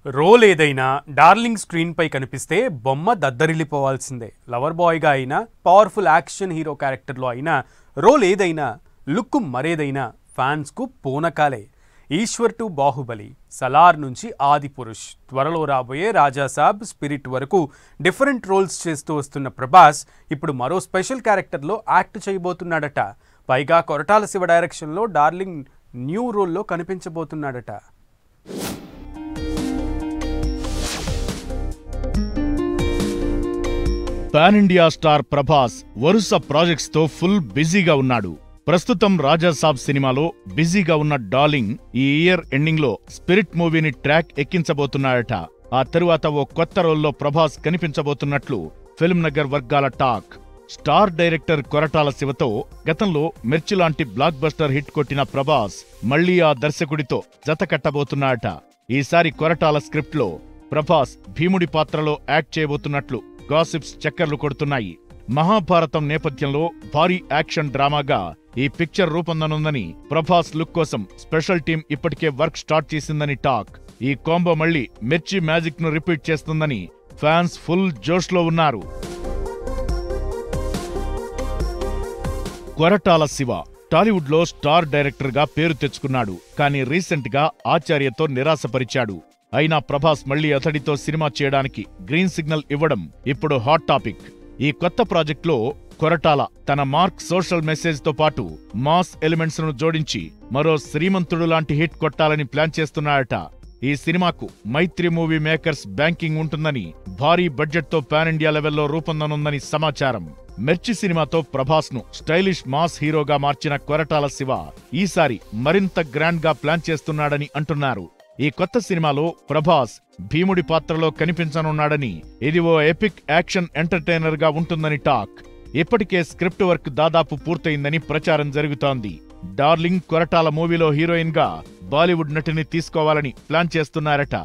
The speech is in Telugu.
రోల్ ఏదైనా డార్లింగ్ స్క్రీన్పై కనిపిస్తే బొమ్మ దద్దరిల్లిపోవాల్సిందే. లవర్ బాయ్గా అయినా, పవర్ఫుల్ యాక్షన్ హీరో క్యారెక్టర్లో అయినా, రోల్ ఏదైనా, లుక్ మరేదైనా ఫ్యాన్స్కు పూనకాలే. ఈశ్వర్ టు బాహుబలి, సలార్ నుంచి ఆదిపురుష్, త్వరలో రాబోయే రాజాసాబ్, స్పిరిట్ వరకు డిఫరెంట్ రోల్స్ చేస్తూ వస్తున్న ప్రభాస్ ఇప్పుడు మరో స్పెషల్ క్యారెక్టర్లో యాక్ట్ చేయబోతున్నాడట. పైగా కొరటాల శివ డైరెక్షన్లో డార్లింగ్ న్యూ రోల్లో కనిపించబోతున్నాడట. పాన్ ఇండియా స్టార్ ప్రభాస్ వరుస ప్రాజెక్ట్స్ తో ఫుల్ బిజీగా ఉన్నాడు. ప్రస్తుతం రాజాసాబ్ సినిమాలో బిజీగా ఉన్న డార్లింగ్ ఈ ఇయర్ ఎండింగ్ లో స్పిరిట్ మూవీని ట్రాక్ ఎక్కించబోతున్నాడట. ఆ తరువాత ఓ కొత్త రోల్లో ప్రభాస్ కనిపించబోతున్నట్లు ఫిల్మ్ నగర్ వర్గాల టాక్. స్టార్ డైరెక్టర్ కొరటాల శివతో గతంలో మిర్చి లాంటి బ్లాక్ బస్టర్ హిట్ కొట్టిన ప్రభాస్ మళ్లీ ఆ దర్శకుడితో జత కట్టబోతున్నాడట. ఈసారి కొరటాల స్క్రిప్ట్ లో ప్రభాస్ భీముడి పాత్రలో యాక్ట్ చేయబోతున్నట్లు గాసిప్స్ చక్కర్లు కొడుతున్నాయి. మహాభారతం నేపథ్యంలో భారీ యాక్షన్ డ్రామాగా ఈ పిక్చర్ రూపొందనుందని, ప్రభాస్ లుక్ కోసం స్పెషల్ టీం ఇప్పటికే వర్క్ స్టార్ట్ చేసిందని టాక్. ఈ కాంబో మళ్లీ మిర్చి మ్యాజిక్ ను రిపీట్ చేస్తుందని ఫ్యాన్స్ ఫుల్ జోష్లో ఉన్నారు. కొరటాల శివ టాలీవుడ్ లో స్టార్ డైరెక్టర్ గా పేరు తెచ్చుకున్నాడు. కానీ రీసెంట్ గా ఆచార్యతో నిరాశపరిచాడు. అయినా ప్రభాస్ మళ్లీ అతడితో సినిమా చేయడానికి గ్రీన్ సిగ్నల్ ఇవ్వడం ఇప్పుడు హాట్ టాపిక్. ఈ కొత్త ప్రాజెక్ట్లో కొరటాల తన మార్క్ సోషల్ మెసేజ్ తో పాటు మాస్ ఎలిమెంట్స్ ను జోడించి మరో శ్రీమంతుడు లాంటి హిట్ కొట్టాలని ప్లాన్ చేస్తున్నాడట. ఈ సినిమాకు మైత్రి మూవీ మేకర్స్ బ్యాంకింగ్ ఉంటుందని, భారీ బడ్జెట్ తో పాన్ ఇండియా లెవెల్లో రూపొందనుందని సమాచారం. మిర్చి సినిమాతో ప్రభాస్ ను స్టైలిష్ మాస్ హీరోగా మార్చిన కొరటాల శివ ఈసారి మరింత గ్రాండ్ గా ప్లాన్ చేస్తున్నాడని అంటున్నారు. ఈ కొత్త సినిమాలో ప్రభాస్ భీముడి పాత్రలో కనిపించనున్నాడని, ఇది ఓ ఎపిక్ యాక్షన్ ఎంటర్టైనర్ గా ఉంటుందని టాక్. ఇప్పటికే స్క్రిప్ట్ వర్క్ దాదాపు పూర్తయిందని ప్రచారం జరుగుతోంది. డార్లింగ్ కొరటాల మూవీలో హీరోయిన్ గా బాలీవుడ్ నటిని తీసుకోవాలని ప్లాన్ చేస్తున్నారట.